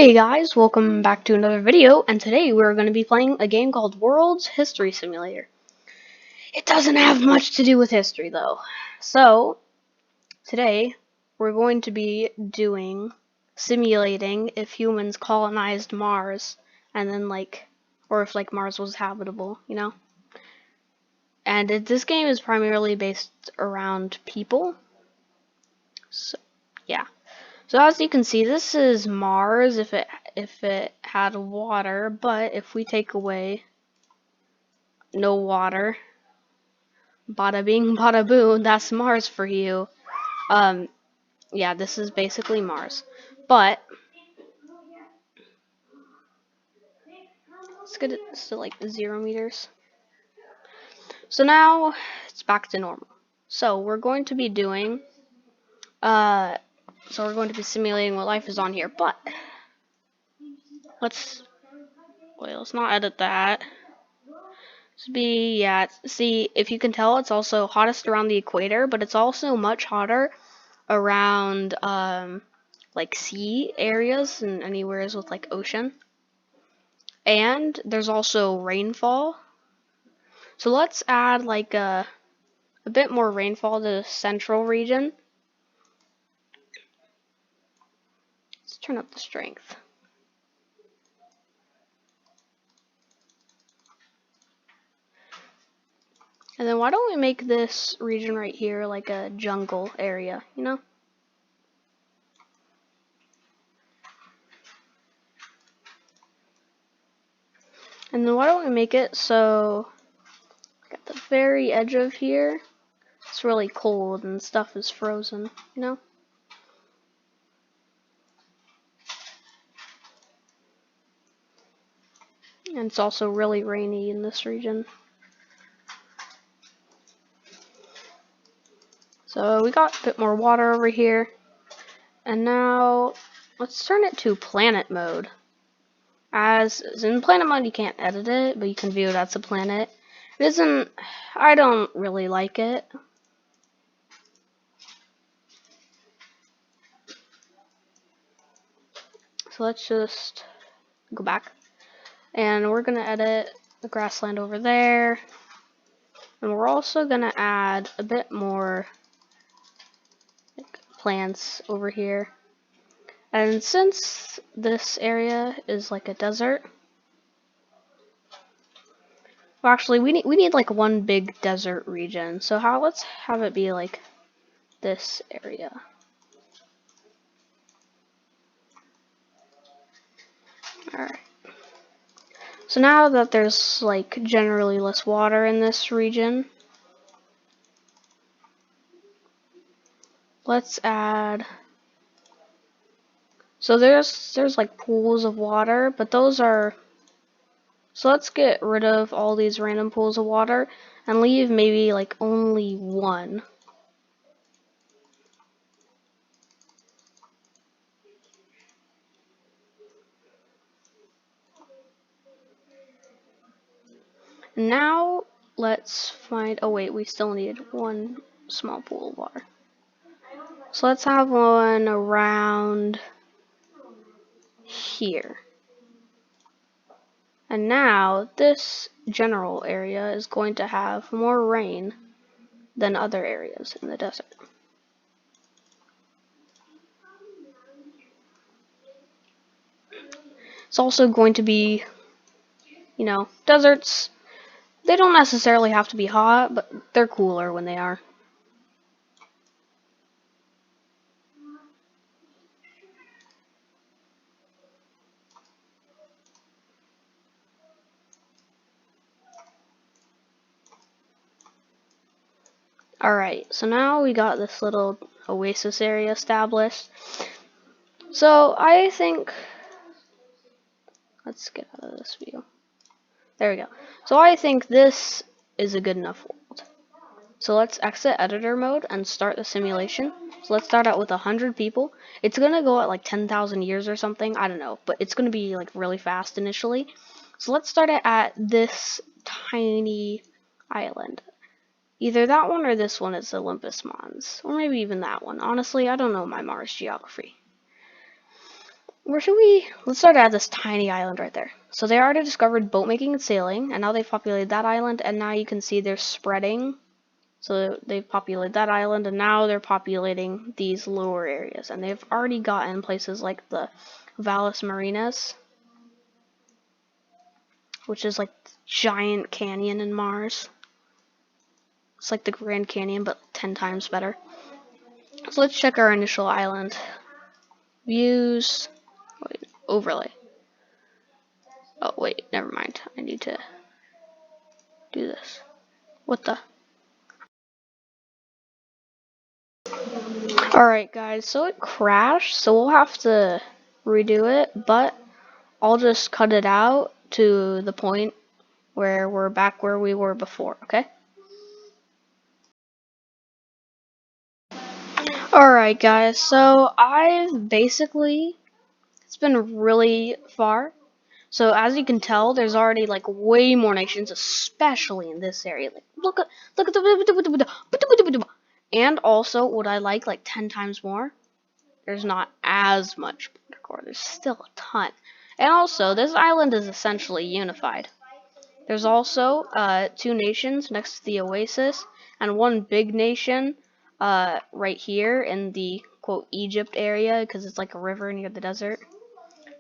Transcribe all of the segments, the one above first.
Hey guys, welcome back to another video, and today we're going to be playing a game called World's History Simulator. It doesn't have much to do with history though. So, today we're going to be simulating if humans colonized Mars, and then or if Mars was habitable, you know? And this game is primarily based around people. So, yeah. So as you can see, this is Mars if it had water, but if we take away no water, bada bing, bada boo, that's Mars for you. Yeah, this is basically Mars. But let's get it to like 0 meters. So now it's back to normal. So we're going to be doing we're going to be simulating what life is on here, but let's not edit that. See, if you can tell, it's also hottest around the equator, but it's also much hotter around like sea areas and anywheres with like ocean. And there's also rainfall. So let's add like a bit more rainfall to the central region. Let's turn up the strength. And then why don't we make this region right here like a jungle area, you know? And then why don't we make it so at the very edge of here, it's really cold and stuff is frozen, you know? And it's also really rainy in this region. So we got a bit more water over here. And now let's turn it to planet mode. As in planet mode, you can't edit it, but you can view it as a planet. It isn't, I don't really like it. So let's just go back. And we're gonna edit the grassland over there. And we're also gonna add a bit more plants over here. And since this area is like a desert, well, actually, we need like one big desert region. So let's have it be like this area. Alright. So now that there's like generally less water in this region, let's add. So there's like pools of water, but those are. So let's get rid of all these random pools of water and leave maybe like only one. Now let's find. Oh wait, we still need one small pool of water. So let's have one around here. And now this general area is going to have more rain than other areas in the desert. It's also going to be, you know, deserts. They don't necessarily have to be hot, but they're cooler when they are. Alright, so now we got this little oasis area established. So I think, let's get out of this view. There we go. So I think this is a good enough world. So let's exit editor mode and start the simulation. So let's start out with 100 people. It's gonna go at like 10,000 years or something, I don't know, but it's gonna be like really fast initially. So let's start it at this tiny island. Either that one or this one is Olympus Mons, or maybe even that one. Honestly, I don't know my Mars geography. Where should we? Let's start at this tiny island right there. So they already discovered boat making and sailing, and now they've populated that island, and now you can see they're spreading. So they've populated that island, and now they're populating these lower areas, and they've already gotten places like the Valles Marinas, which is like the giant canyon in Mars. It's like the Grand Canyon, but 10 times better. So let's check our initial island. Views, wait, overlay. Oh wait, never mind. I need to do this. What the? Alright guys, so it crashed, so we'll have to redo it, but I'll just cut it out to the point where we're back where we were before, okay? Alright guys, so I've basically, it's been really far. So as you can tell, there's already like way more nations, especially in this area. Like look at the and also what I like 10 times more. There's not as much border core. There's still a ton. And also, this island is essentially unified. There's also 2 nations next to the oasis, and one big nation right here in the quote Egypt area, because it's like a river near the desert.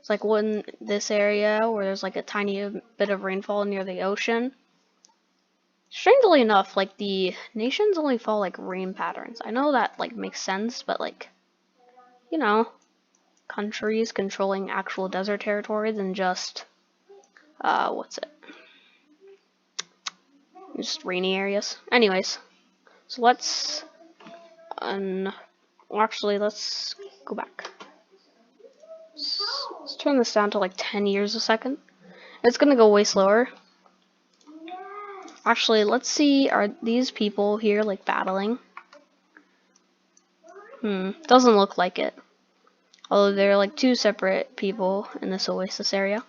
It's like one this area where there's like a tiny bit of rainfall near the ocean. Strangely enough, like the nations only follow like rain patterns. I know that like makes sense, but like, you know, countries controlling actual desert territory than just what's it? Just rainy areas. Anyways, so let's actually let's go back. Let's turn this down to like 10 years a second. It's gonna go way slower. Actually, let's see, are these people here like battling? Doesn't look like it. Although they're like 2 separate people in this oasis area.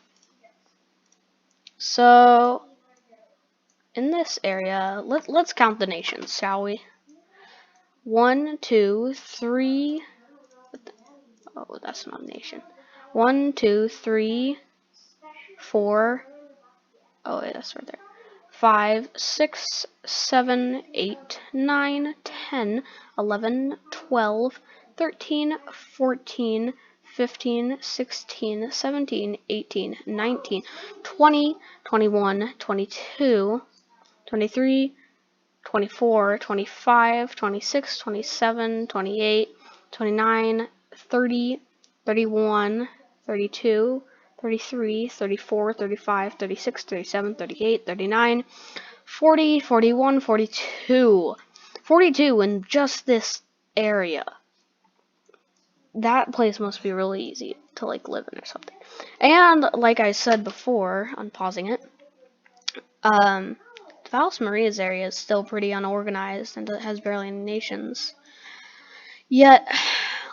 So in this area, let's count the nations, shall we? 1, 2, 3. Oh, that's not a nation. 1, 2, 3, 4. Oh, wait, that's right there. 5, 6, 7, 8, 9, 10, 11, 12, 13, 14, 15, 16, 17, 18, 19, 20, 21, 22, 23, 24, 25, 26, 27, 28, 29, 30, 31, 32, 33, 34, 35, 36, 37, 38, 39, 40, 41, 42. 42 in just this area. That place must be really easy to like live in or something. And like I said before, unpausing it, the Valles Marinas area is still pretty unorganized and it has barely any nations. Yet,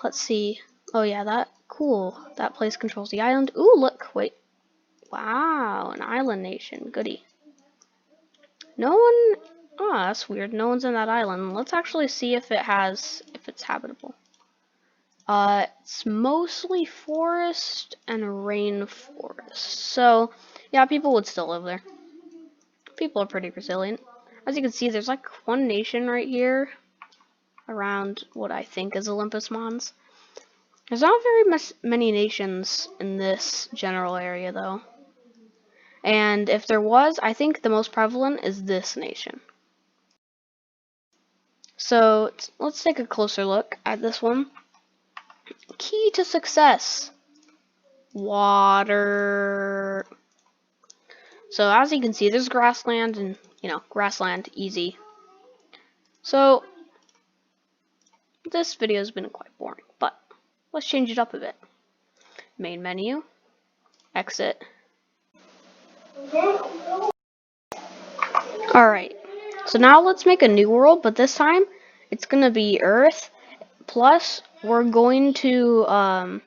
let's see. Oh yeah, that cool. That place controls the island. Ooh, look, wait. Wow, an island nation. Goody. No one. Oh, that's weird. No one's in that island. Let's actually see if it's habitable. It's mostly forest and rainforest. So, yeah, people would still live there. People are pretty resilient. As you can see, there's like one nation right here around what I think is Olympus Mons. There's not very many nations in this general area, though. And if there was, I think the most prevalent is this nation. So let's take a closer look at this one. Key to success. Water. So as you can see, there's grassland and, grassland, easy. So this video has been quite boring, but let's change it up a bit. Main menu, exit. Alright, so now let's make a new world, but this time it's gonna be Earth, plus we're gonna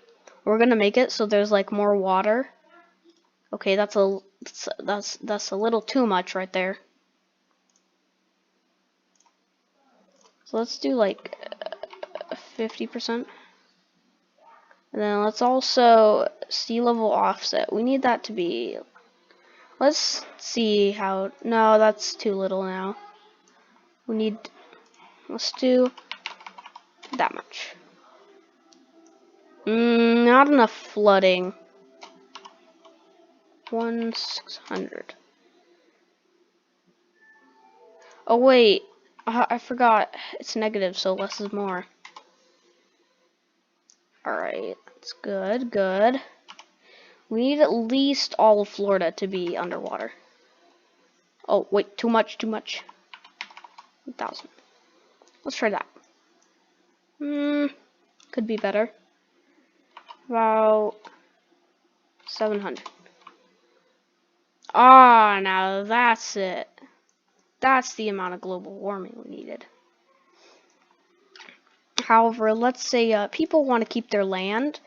make it so there's like more water. Okay, that's a little too much right there. So let's do like 50%. And then let's also sea level offset. We need that to be, let's see how, no, that's too little now. We need, let's do that much. Not enough flooding. 1/600. Oh wait, I forgot. It's negative, so less is more. Alright, that's good, good. We need at least all of Florida to be underwater. Oh, wait, too much, too much. 1,000. Let's try that. Could be better. About 700. Ah, now that's it. That's the amount of global warming we needed. However, let's say people want to keep their land,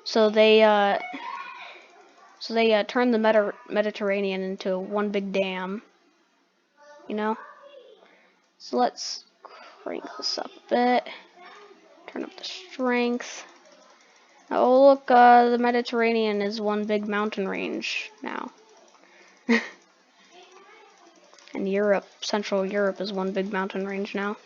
so they turn the Mediterranean into one big dam. You know. So let's crank this up a bit. Turn up the strength. Oh look, the Mediterranean is one big mountain range now. And Europe, Central Europe is one big mountain range now.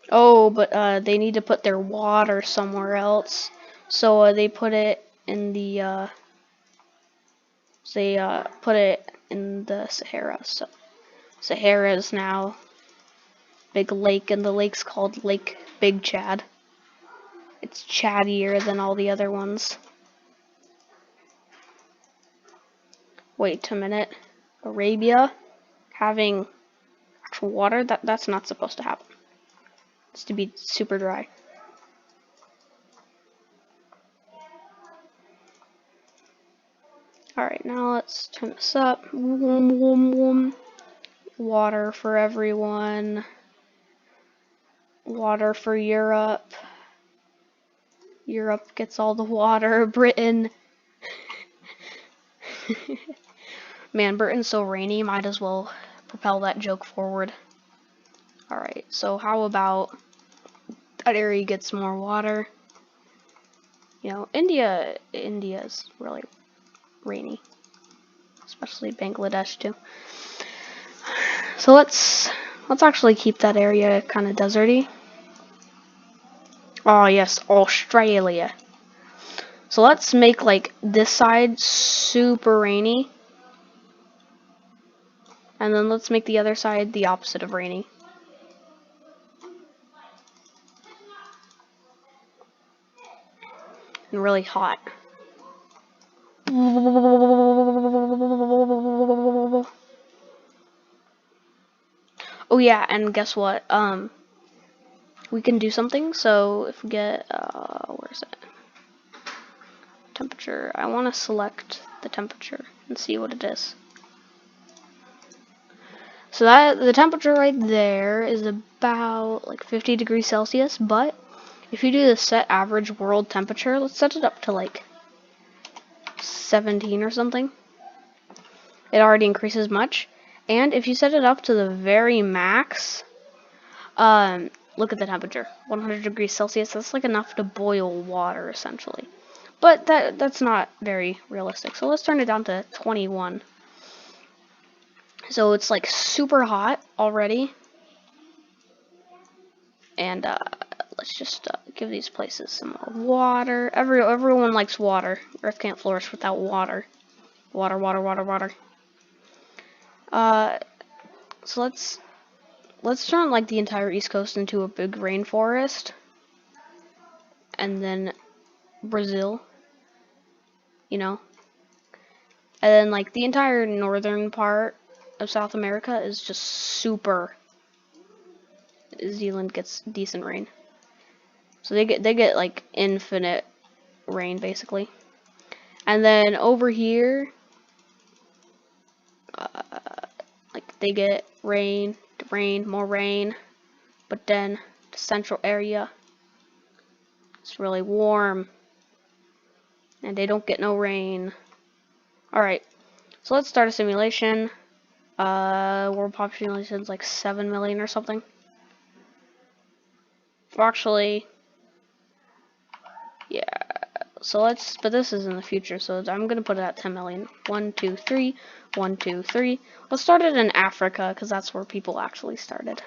Oh, but they need to put their water somewhere else. So they put it in the put it in the Sahara. So Sahara is now big lake, and the lake's called Lake Big Chad. It's chattier than all the other ones. Wait a minute. Arabia having actual water? That's not supposed to happen. It's to be super dry. Alright, now let's turn this up. Water for everyone. Water for Europe. Europe gets all the water. Britain. Man, Britain's so rainy, might as well propel that joke forward. Alright, so how about that area gets more water? You know, India's really rainy. Especially Bangladesh too. So let's actually keep that area kind of deserty. Oh yes, Australia. So let's make like this side super rainy. And then let's make the other side the opposite of rainy. And really hot. Oh yeah, and guess what? We can do something. So if we get where is it? Temperature. I want to select the temperature and see what it is. So that the temperature right there is about like 50 degrees Celsius, but if you do the set average world temperature, let's set it up to like 17 or something. It already increases much. And if you set it up to the very max, look at the temperature. 100 degrees Celsius, that's like enough to boil water essentially. But that's not very realistic. So let's turn it down to 21. So it's like super hot already. And let's just give these places some more water. Everyone likes water. Earth can't flourish without water. Water, water, water, water. So let's turn like the entire East Coast into a big rainforest. And then Brazil. You know. And then like the entire northern part of South America is just super. Zealand gets decent rain. So they get like infinite rain basically. And then over here, like they get rain, more rain. But then the central area, it's really warm. And they don't get no rain. Alright, so let's start a simulation. World population is like 7 million or something. Actually, yeah. So but this is in the future, so I'm gonna put it at 10 million. 1, 2, 3, 1, 2, 3. Let's start it in Africa, because that's where people actually started.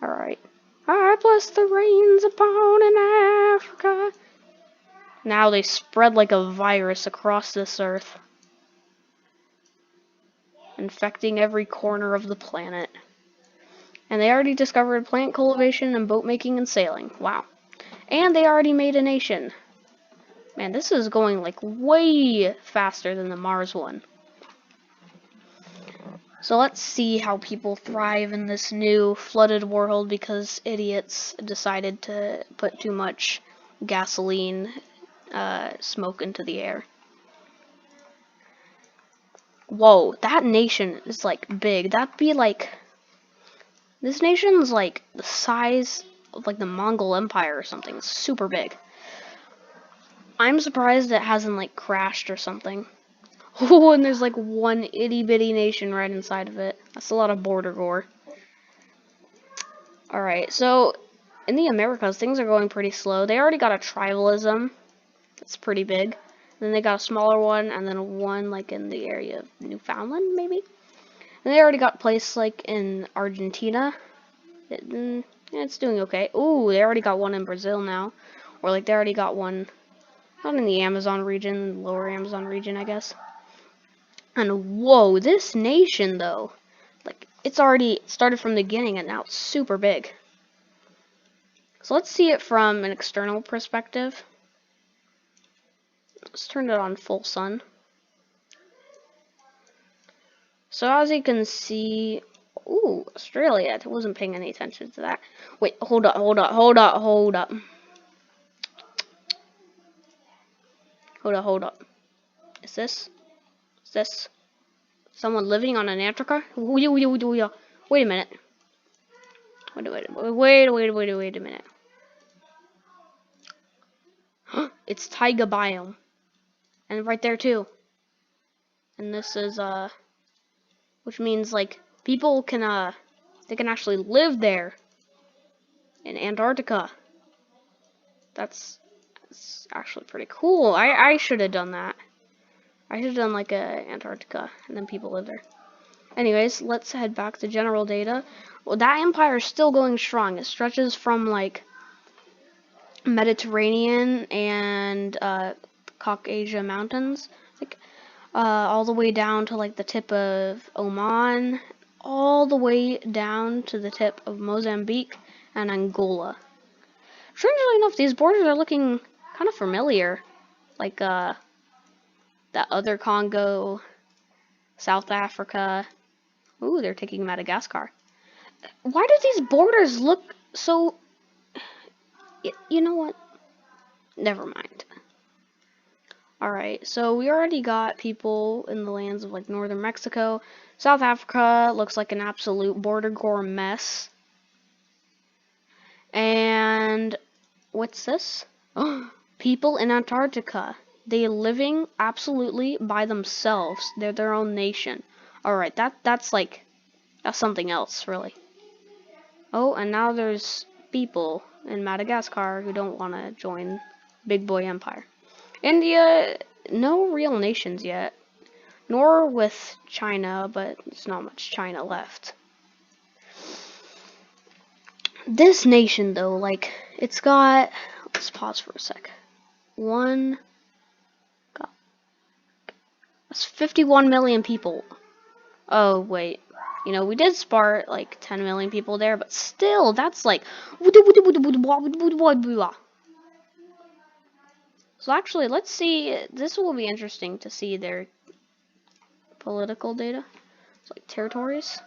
Alright. I bless the rains upon in Africa. Now they spread like a virus across this earth, infecting every corner of the planet. And they already discovered plant cultivation and boat making and sailing. Wow. And they already made a nation. Man, this is going like way faster than the Mars one. So let's see how people thrive in this new flooded world because idiots decided to put too much gasoline smoke into the air. Whoa, that nation is like big. That'd be like, this nation's like the size of like the Mongol Empire or something. It's super big. I'm surprised it hasn't like crashed or something. Oh, and there's like one itty bitty nation right inside of it. That's a lot of border gore. Alright, so in the Americas, things are going pretty slow. They already got a tribalism. It's pretty big. Then they got a smaller one, and then one like in the area of Newfoundland, maybe? And they already got placed like in Argentina. It's doing okay. Ooh, they already got one in Brazil now. Or like they already got one, not in the Amazon region, lower Amazon region, I guess. And whoa, this nation though, like it's already started from the beginning and now it's super big. So let's see it from an external perspective. Let's turn it on full sun. So as you can see, ooh, Australia, I wasn't paying any attention to that. Wait, hold up. Hold up. Is this someone living on Antarctica? Wait a minute. Wait a minute. It's taiga biome. And right there too. And this is which means like people can they can actually live there in Antarctica. That's actually pretty cool. I should have done that. I should have done like a Antarctica and then people live there. Anyways, let's head back to general data. Well, that empire is still going strong. It stretches from like Mediterranean and Caucasia Mountains, like all the way down to like the tip of Oman, all the way down to the tip of Mozambique and Angola. Strangely enough, these borders are looking kind of familiar, like that other Congo, South Africa. Ooh, they're taking Madagascar. Why do these borders look so... You know what? Never mind. Alright, so we already got people in the lands of like northern Mexico. South Africa looks like an absolute border gore mess. And what's this? People in Antarctica. They're living absolutely by themselves. They're their own nation. Alright, that's something else, really. Oh, and now there's people in Madagascar who don't want to join Big Boy Empire. India, no real nations yet. Nor with China, but there's not much China left. This nation, though, like, it's got... Let's pause for a sec. That's 51 million people. Oh, wait. You know, we did spart like 10 million people there, but still, that's like... So actually, let's see. This will be interesting to see their political data. It's like territories.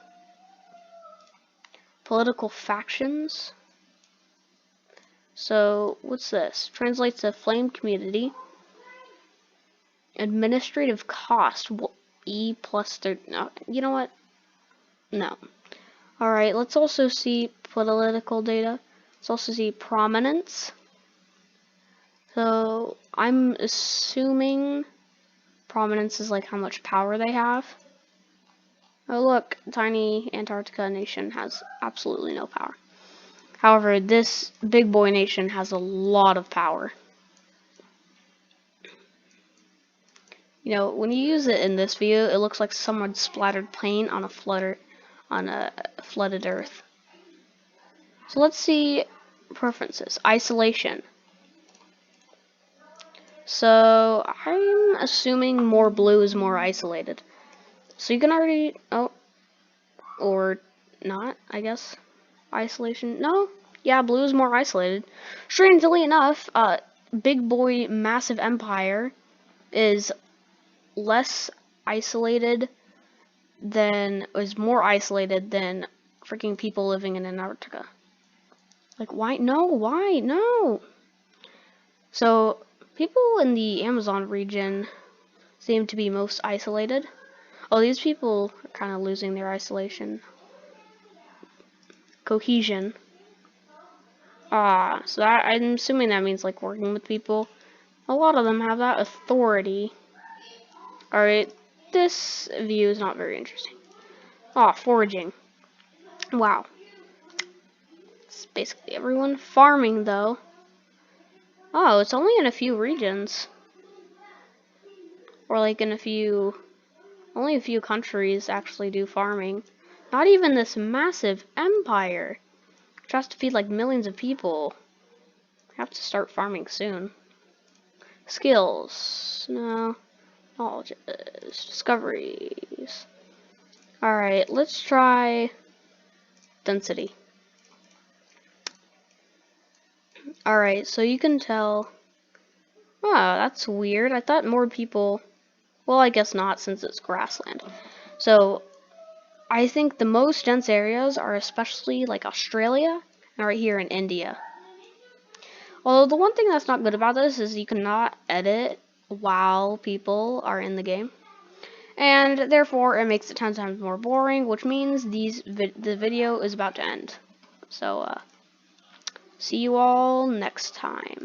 Political factions. So, what's this? Translates to flame community. Administrative cost. E plus 30. No, you know what? No. Alright, let's also see political data. Let's also see prominence. So, I'm assuming prominence is like how much power they have. Oh look, tiny Antarctica nation has absolutely no power. However, this big boy nation has a lot of power. You know, when you use it in this view, it looks like someone splattered paint on a flooded earth. So let's see preferences. Isolation. So I'm assuming more blue is more isolated. So you can already, oh, or not, I guess. Isolation, no, yeah, blue is more isolated. Strangely enough, big boy massive empire is less isolated is more isolated than freaking people living in Antarctica. Like, why? No, why? No! So, people in the Amazon region seem to be most isolated. Oh, these people are kind of losing their isolation. Cohesion. So I'm assuming that means, like, working with people. A lot of them have that. Authority. Alright, this view is not very interesting. Foraging. Wow. It's basically everyone. Farming, though. Oh, it's only in a few regions. Or like in only a few countries actually do farming. Not even this massive empire, which has to feed like millions of people. Have to start farming soon. Skills. No. Knowledge. Discoveries. Alright, let's try density. Alright, so you can tell. Oh, that's weird. I thought more people. Well, I guess not since it's grassland. So, I think the most dense areas are especially like Australia and right here in India. Although the one thing that's not good about this is you cannot edit while people are in the game. And therefore it makes it 10 times more boring, which means the video is about to end. So, see you all next time.